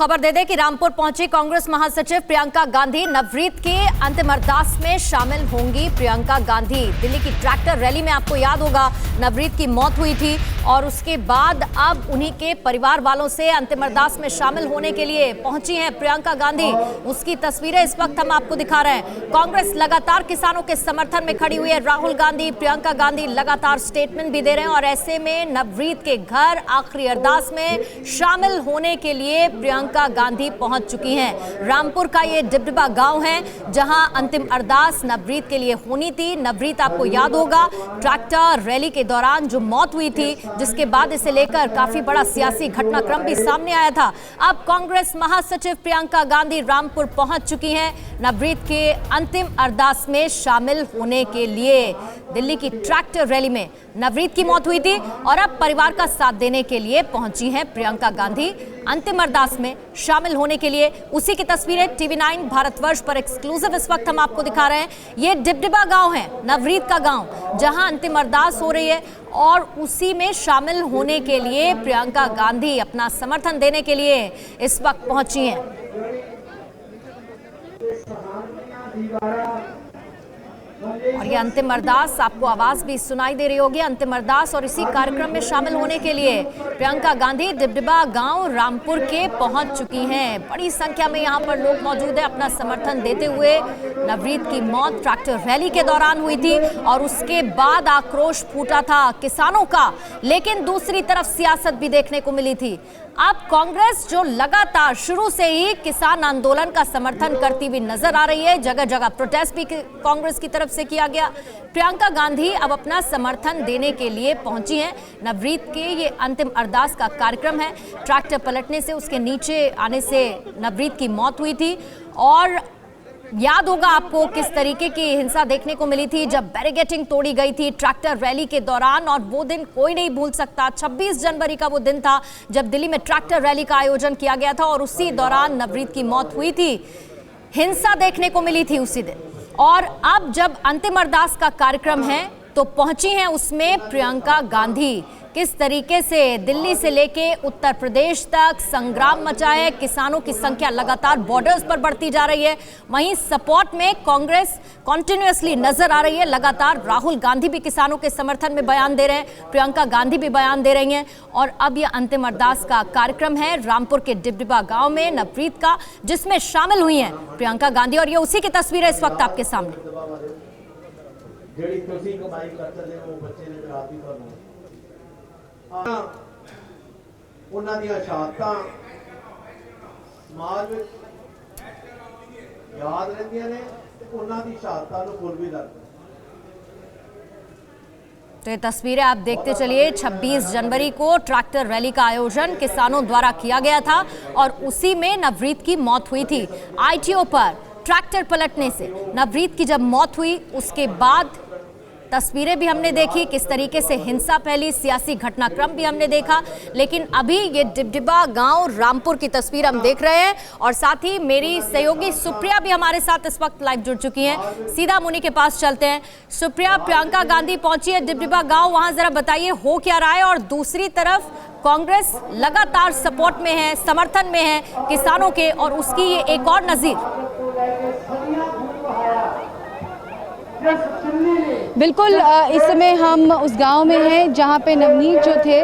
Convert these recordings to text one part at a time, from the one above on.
खबर दे दें कि रामपुर पहुंची कांग्रेस महासचिव प्रियंका गांधी। नवरीत के अंतिम अरदास में शामिल होंगी प्रियंका गांधी। दिल्ली की ट्रैक्टर रैली में आपको याद होगा नवरीत की मौत हुई थी और उसके बाद अब उन्हीं के परिवार वालों से अंतिम अरदास में शामिल होने के लिए पहुंची हैं प्रियंका गांधी। उसकी तस्वीरें इस वक्त हम आपको दिखा रहे हैं। कांग्रेस लगातार किसानों के समर्थन में खड़ी हुई है। राहुल गांधी, प्रियंका गांधी लगातार स्टेटमेंट भी दे रहे हैं और ऐसे में नवरीत के घर आखिरी अरदास में शामिल होने के लिए प्रियंका गांधी पहुंच चुकी हैं। रामपुर का ये डिबडिबा गांव है जहां अंतिम अरदास नवरीत के लिए होनी थी। नवरीत आपको याद होगा ट्रैक्टर रैली के दौरान जो मौत हुई थी, जिसके बाद इसे लेकर काफी बड़ा सियासी घटनाक्रम भी सामने आया था। अब कांग्रेस महासचिव प्रियंका गांधी रामपुर पहुंच चुकी हैं नवरीत के अंतिम अरदास में शामिल होने के लिए। दिल्ली की ट्रैक्टर रैली में नवरीत की मौत हुई थी और अब परिवार का साथ देने के लिए पहुंची हैं प्रियंका गांधी अंतिम अरदास में शामिल होने के लिए। उसी की तस्वीरें टीवी 9 भारतवर्ष पर एक्सक्लूसिव इस वक्त हम आपको दिखा रहे हैं। ये डिबडिबा गांव है, नवरीत का गांव, जहां अंतिम अरदास हो रही है और उसी में शामिल होने के लिए प्रियंका गांधी अपना समर्थन देने के लिए इस वक्त पहुंची हैं। और ये अंतिम अरदास, आपको आवाज भी सुनाई दे रही होगी, अंतिम अरदास और इसी कार्यक्रम में शामिल होने के लिए प्रियंका गांधी डिबडिबा गांव रामपुर के पहुंच चुकी हैं। बड़ी संख्या में यहां पर लोग मौजूद हैं अपना समर्थन देते हुए। नवरीत की मौत ट्रैक्टर रैली के दौरान हुई थी और उसके बाद आक्रोश फूटा था किसानों का, लेकिन दूसरी तरफ सियासत भी देखने को मिली थी। अब कांग्रेस जो लगातार शुरू से ही किसान आंदोलन का समर्थन करती हुई नजर आ रही है, जगह जगह प्रोटेस्ट भी कांग्रेस की तरफ से किया गया। प्रियंका गांधी अब अपना समर्थन देने के लिए पहुंची हैं। नवरीत के ये अंतिम अरदास का कार्यक्रम है। ट्रैक्टर पलटने से, उसके नीचे आने से नवरीत की मौत हुई थी और याद होगा आपको किस तरीके की हिंसा देखने को मिली थी जब बैरिकेडिंग तोड़ी गई थी ट्रैक्टर रैली के दौरान। और वो दिन कोई नहीं भूल सकता। 26 जनवरी का वो दिन था जब दिल्ली में ट्रैक्टर रैली का आयोजन किया गया था और उसी दौरान नवरीत की मौत हुई थी। हिंसा देखने को मिली थी उसी दिन। और अब जब अंतिम अरदास का कार्यक्रम है तो पहुंची हैं उसमें प्रियंका गांधी। किस तरीके से दिल्ली से लेके उत्तर प्रदेश तक संग्राम मचा है। किसानों की संख्या लगातार बॉर्डर्स पर बढ़ती जा रही है। वहीं सपोर्ट में कांग्रेस कॉन्टिन्यूअसली नजर आ रही है। लगातार राहुल गांधी भी किसानों के समर्थन में बयान दे रहे हैं, प्रियंका गांधी भी बयान दे रही हैं। और अब यह अंतिम अरदास का कार्यक्रम है रामपुर के डिबडिबा गांव में नवरीत का, जिसमें शामिल हुई हैं प्रियंका गांधी। और ये उसी की तस्वीर है इस वक्त आपके सामने। ਉਹਨਾਂ ਦੀਆਂ ਸ਼ਹਾਦਤਾਂ ਸਮਾਜ ਵਿੱਚ ਯਾਦ ਰਹਿੰਦੀਆਂ ਨੇ ਤੇ ਉਹਨਾਂ ਦੀ ਸ਼ਹਾਦਤਾਂ ਨੂੰ ਫੁੱਲ ਵੀ ਲੱਗਦਾ। तो ये तस्वीरें आप देखते चलिए। 26 जनवरी को ट्रैक्टर रैली का आयोजन किसानों द्वारा किया गया था और उसी में नवरीत की मौत हुई थी। आईटीओ पर ट्रैक्टर पलटने से नवरीत की जब मौत हुई उसके बाद तस्वीरें भी हमने देखी, किस तरीके से हिंसा फैली, सियासी घटनाक्रम भी हमने देखा। लेकिन अभी ये डिबडिबा गांव रामपुर की तस्वीर हम देख रहे हैं और साथ ही मेरी सहयोगी सुप्रिया भी हमारे साथ इस वक्त लाइव जुड़ चुकी हैं। सीधा मुनि के पास चलते हैं। सुप्रिया, प्रियंका गांधी पहुंची है डिबडिबा गांव, वहां जरा बताइए हो क्या रहा है। और दूसरी तरफ कांग्रेस लगातार सपोर्ट में है, समर्थन में है किसानों के, और उसकी ये एक और नजीर। बिल्कुल, इस समय हम उस गांव में हैं जहां पे नवनीत जो थे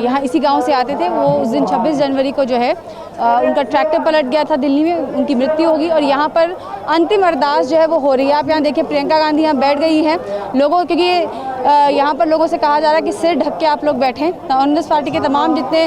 यहाँ इसी गांव से आते थे। वो उस दिन 26 जनवरी को जो है उनका ट्रैक्टर पलट गया था दिल्ली में, उनकी मृत्यु होगी और यहाँ पर अंतिम अरदास जो है वो हो रही है। आप यहाँ देखिए प्रियंका गांधी यहाँ बैठ गई हैं लोगों, क्योंकि यहाँ पर लोगों से कहा जा रहा है कि सिर ढक के आप लोग बैठें। कांग्रेस पार्टी के तमाम जितने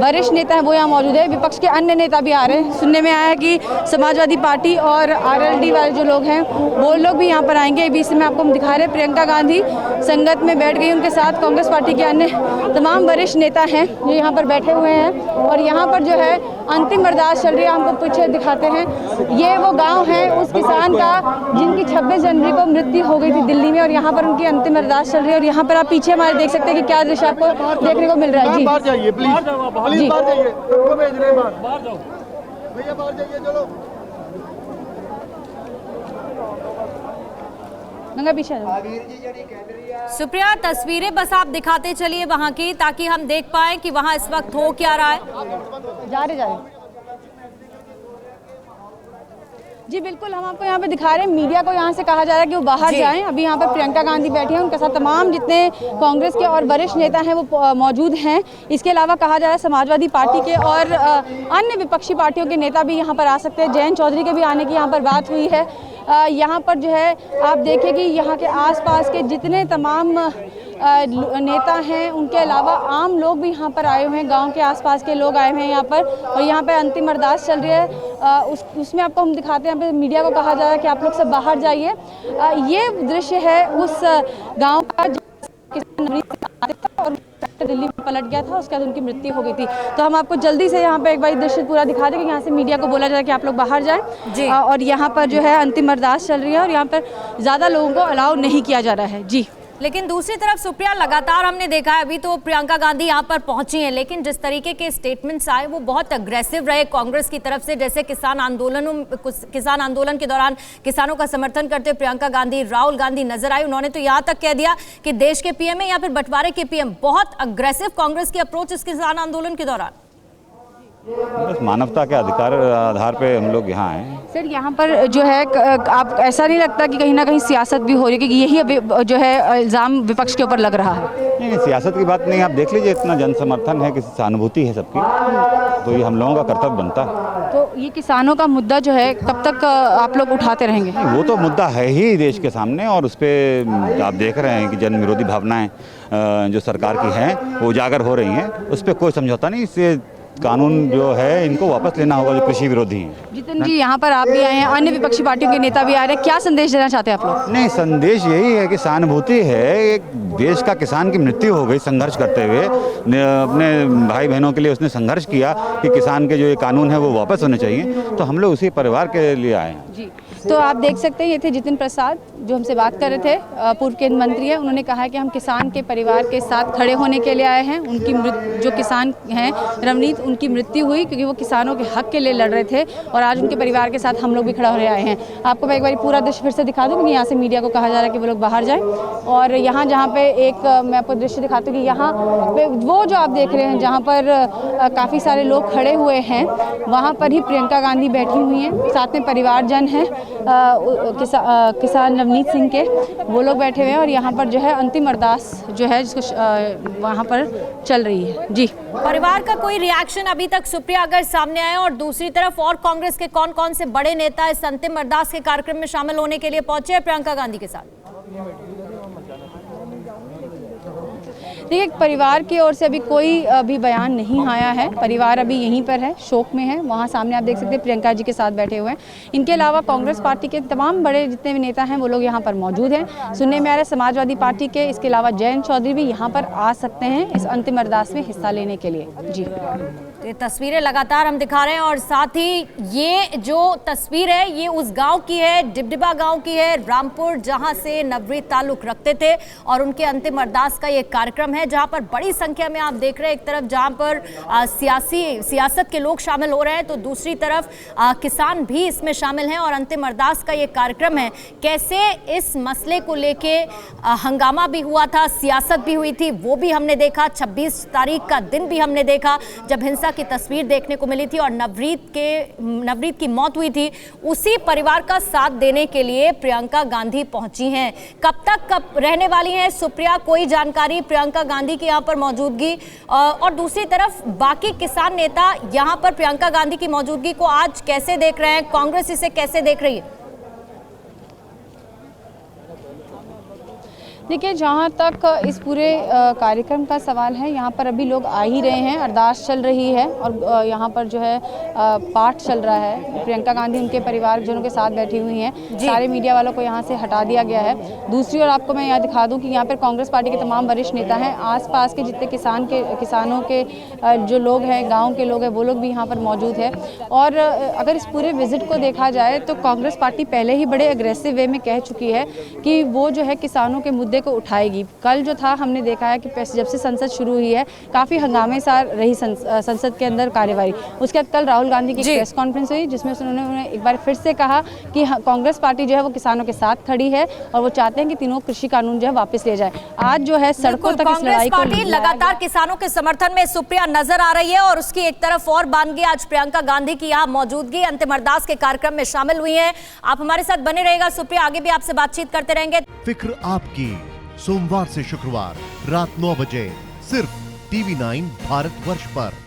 वरिष्ठ नेता हैं वो यहाँ मौजूद है। विपक्ष के अन्य नेता भी आ रहे हैं। सुनने में आया है कि समाजवादी पार्टी और आरएलडी वाले जो लोग हैं वो लोग भी यहाँ पर आएंगे। बीच में आपको हम दिखा रहे हैं प्रियंका गांधी संगत में बैठ गई, उनके साथ कांग्रेस पार्टी के अन्य तमाम वरिष्ठ नेता हैं जो यहाँ पर बैठे हुए हैं। और यहाँ पर जो है अंतिम अरदास चल रही है। हमको पीछे दिखाते हैं, ये वो गांव है उस किसान का जिनकी 26 जनवरी को मृत्यु हो गई थी दिल्ली में, और यहाँ पर उनकी अंतिम अरदास चल रही है। और यहाँ पर आप पीछे हमारे देख सकते हैं कि क्या दृश्य आपको देखने को मिल रहा है। जी बाहर जाइए प्लीज, प्लीज बाहर जाइए, उनको भेज रहे हैं बाहर जाओ भैया, बाहर जाइए चलो। गंगा पीछे आ जाओ। सुप्रिया, तस्वीरें बस आप दिखाते चलिए वहां की, ताकि हम देख पाए कि वहां इस वक्त हो क्या रहा है। जा रहे जी बिल्कुल, हम आपको यहाँ पे दिखा रहे हैं। मीडिया को यहाँ से कहा जा रहा है कि वो बाहर जाएं। अभी यहाँ पर प्रियंका गांधी बैठी हैं, उनके साथ तमाम जितने कांग्रेस के और वरिष्ठ नेता हैं वो मौजूद हैं। इसके अलावा कहा जा रहा है समाजवादी पार्टी के और अन्य विपक्षी पार्टियों के नेता भी यहाँ पर आ सकते हैं। जयंत चौधरी के भी आने की यहाँ पर बात हुई है। यहाँ पर जो है आप देखें कि यहाँ के आसपास के जितने तमाम नेता हैं, उनके अलावा आम लोग भी यहाँ पर आए हुए हैं, गांव के आसपास के लोग आए हुए हैं यहाँ पर। और यहाँ पर अंतिम अरदास चल रही है, उसमें आपको हम दिखाते हैं। यहाँ पे मीडिया को कहा जा रहा है कि आप लोग सब बाहर जाइए। ये दृश्य है उस गाँव का और दिल्ली में पलट गया था, उसके बाद उनकी मृत्यु हो गई थी। तो हम आपको जल्दी से यहाँ पे एक बार दृश्य पूरा दिखा दें कि यहाँ से मीडिया को बोला जा रहा है कि आप लोग बाहर जाएं। और यहाँ पर जो है अंतिम अरदास चल रही है और यहाँ पर ज़्यादा लोगों को अलाउ नहीं किया जा रहा है। जी, लेकिन दूसरी तरफ सुप्रिया, लगातार हमने देखा है, अभी तो प्रियंका गांधी यहाँ पर पहुंची हैं, लेकिन जिस तरीके के स्टेटमेंट्स आए वो बहुत अग्रेसिव रहे कांग्रेस की तरफ से। जैसे किसान आंदोलन के दौरान किसानों का समर्थन करते हुए प्रियंका गांधी, राहुल गांधी नजर आई। उन्होंने तो यहाँ तक कह दिया कि देश के पीएम है या फिर बंटवारे के पीएम। बहुत अग्रेसिव कांग्रेस की अप्रोच इस किसान आंदोलन के दौरान। बस मानवता के अधिकार आधार पे हम लोग यहाँ आए। सर यहाँ पर जो है आप ऐसा नहीं लगता कि कहीं ना कहीं सियासत भी हो रही है, क्योंकि यही अभी जो है इल्ज़ाम विपक्ष के ऊपर लग रहा है? नहीं, सियासत की बात नहीं। आप देख लीजिए, इतना जन समर्थन है, किसी सहानुभूति है सबकी, तो ये हम लोगों का कर्तव्य बनता है। तो ये किसानों का मुद्दा जो है कब तक आप लोग उठाते रहेंगे? वो तो मुद्दा है ही देश के सामने, और उस पर आप देख रहे हैं कि जन विरोधी भावनाएं जो सरकार की हैं वो उजागर हो रही हैं। उस पर कोई समझौता नहीं। इससे कानून जो है इनको वापस लेना होगा, जो कृषि विरोधी हैं। जितन जी, यहाँ पर आप भी आए हैं, अन्य विपक्षी पार्टियों के नेता भी आ रहे हैं, क्या संदेश देना चाहते हैं आप लोग? नहीं, संदेश यही है कि सहानुभूति है। एक देश का किसान की मृत्यु हो गई संघर्ष करते हुए, अपने भाई बहनों के लिए उसने संघर्ष किया कि किसान के जो ये कानून है वो वापस होने चाहिए। तो हम लोग उसी परिवार के लिए आए हैं। जी, तो आप देख सकते हैं ये थे जितिन प्रसाद जो हमसे बात कर रहे थे, पूर्व केंद्रीय मंत्री हैं। उन्होंने कहा है कि हम किसान के परिवार के साथ खड़े होने के लिए आए हैं। उनकी जो किसान हैं रवनीत, उनकी मृत्यु हुई क्योंकि वो किसानों के हक के लिए लड़ रहे थे, और आज उनके परिवार के साथ हम लोग भी खड़ा होने आए हैं। आपको मैं एक बार पूरा दृश्य फिर से दिखा दूँ कि यहाँ से मीडिया को कहा जा रहा है कि वो लोग बाहर जाएं। और यहाँ जहाँ पे एक मैं आपको दृश्य दिखाती हूँ कि यहाँ पे वो जो आप देख रहे हैं जहाँ पर काफ़ी सारे लोग खड़े हुए हैं, वहाँ पर ही प्रियंका गांधी बैठी हुई हैं, साथ में परिवारजन हैं किसान नवनीत सिंह के, वो लोग बैठे हुए हैं। और यहाँ पर जो है अंतिम अरदास जो है जिसको वहाँ पर चल रही है। जी, परिवार का कोई रिएक्शन अभी तक सुप्रिया अगर सामने आए? और दूसरी तरफ और कांग्रेस के कौन कौन से बड़े नेता इस अंतिम अरदास के कार्यक्रम में शामिल होने के लिए पहुंचे हैं प्रियंका गांधी के साथ? देखिए, परिवार की ओर से अभी कोई अभी बयान नहीं आया है। परिवार अभी यहीं पर है, शोक में है। वहाँ सामने आप देख सकते हैं प्रियंका जी के साथ बैठे हुए हैं। इनके अलावा कांग्रेस पार्टी के तमाम बड़े जितने भी नेता हैं वो लोग यहाँ पर मौजूद हैं। सुनने में आ रहा है समाजवादी पार्टी के, इसके अलावा जयंत चौधरी भी यहाँ पर आ सकते हैं इस अंतिम अरदास में हिस्सा लेने के लिए। जी, ये तस्वीरें लगातार हम दिखा रहे हैं, और साथ ही ये जो तस्वीर है ये उस गांव की है, डिबडिबा गांव की है, रामपुर, जहां से नवरीत ताल्लुक रखते थे। और उनके अंतिम अरदास का ये कार्यक्रम है जहां पर बड़ी संख्या में आप देख रहे हैं, एक तरफ जहां पर सियासत के लोग शामिल हो रहे हैं, तो दूसरी तरफ किसान भी इसमें शामिल हैं। और अंतिम अरदास का ये कार्यक्रम है। कैसे इस मसले को लेके हंगामा भी हुआ था, सियासत भी हुई थी, वो भी हमने देखा। 26 तारीख का दिन भी हमने देखा जब हिंसा की तस्वीर देखने को मिली थी और नवरीत की मौत हुई थी। उसी परिवार का साथ देने के लिए प्रियंका गांधी पहुंची हैं। कब तक रहने वाली हैं सुप्रिया, कोई जानकारी प्रियंका गांधी की यहाँ पर मौजूदगी? और दूसरी तरफ बाकी किसान नेता यहाँ पर प्रियंका गांधी की मौजूदगी को आज कैसे देख रहे हैं? कांग्रेस इसे कैसे देख रही है? देखिए, जहाँ तक इस पूरे कार्यक्रम का सवाल है, यहाँ पर अभी लोग आ ही रहे हैं, अरदास चल रही है और यहाँ पर जो है पाठ चल रहा है। प्रियंका गांधी उनके परिवारजनों के साथ बैठी हुई हैं। सारे मीडिया वालों को यहाँ से हटा दिया गया है। दूसरी ओर आपको मैं यहाँ दिखा दूँ कि यहाँ पर कांग्रेस पार्टी के तमाम वरिष्ठ नेता हैं, आसपास के जितने किसानों के जो लोग हैं, गाँव के लोग हैं, वो लोग भी यहाँ पर मौजूद है। और अगर इस पूरे विजिट को देखा जाए तो कांग्रेस पार्टी पहले ही बड़े अग्रेसिव वे में कह चुकी है कि वो जो है किसानों के मुद्दे मुद्दे को उठाएगी। कल जो था हमने देखा है कि जब से संसद शुरू हुई है काफ़ी हंगामे सा रही संसद के अंदर कार्यवाही। उसके बाद कल राहुल गांधी की प्रेस कॉन्फ्रेंस हुई जिसमें उन्होंने एक बार फिर से कहा कि कांग्रेस पार्टी जो है वो किसानों के साथ खड़ी है और वो चाहते हैं कि तीनों कृषि कानून जो है वापस ले जाए। आज जो है सड़कों तक इस लड़ाई को पार्टी लगातार किसानों के समर्थन में सुप्रिया नजर आ रही है और उसकी एक तरफ और बानगी आज प्रियंका गांधी की यहाँ मौजूदगी अंतिम अरदास के कार्यक्रम में शामिल हुई है। आप हमारे साथ बने रहेगा सुप्रिया, आगे भी आपसे बातचीत करते रहेंगे। फिक्र आपकी, सोमवार से शुक्रवार रात 9 बजे सिर्फ TV9 भारतवर्ष पर।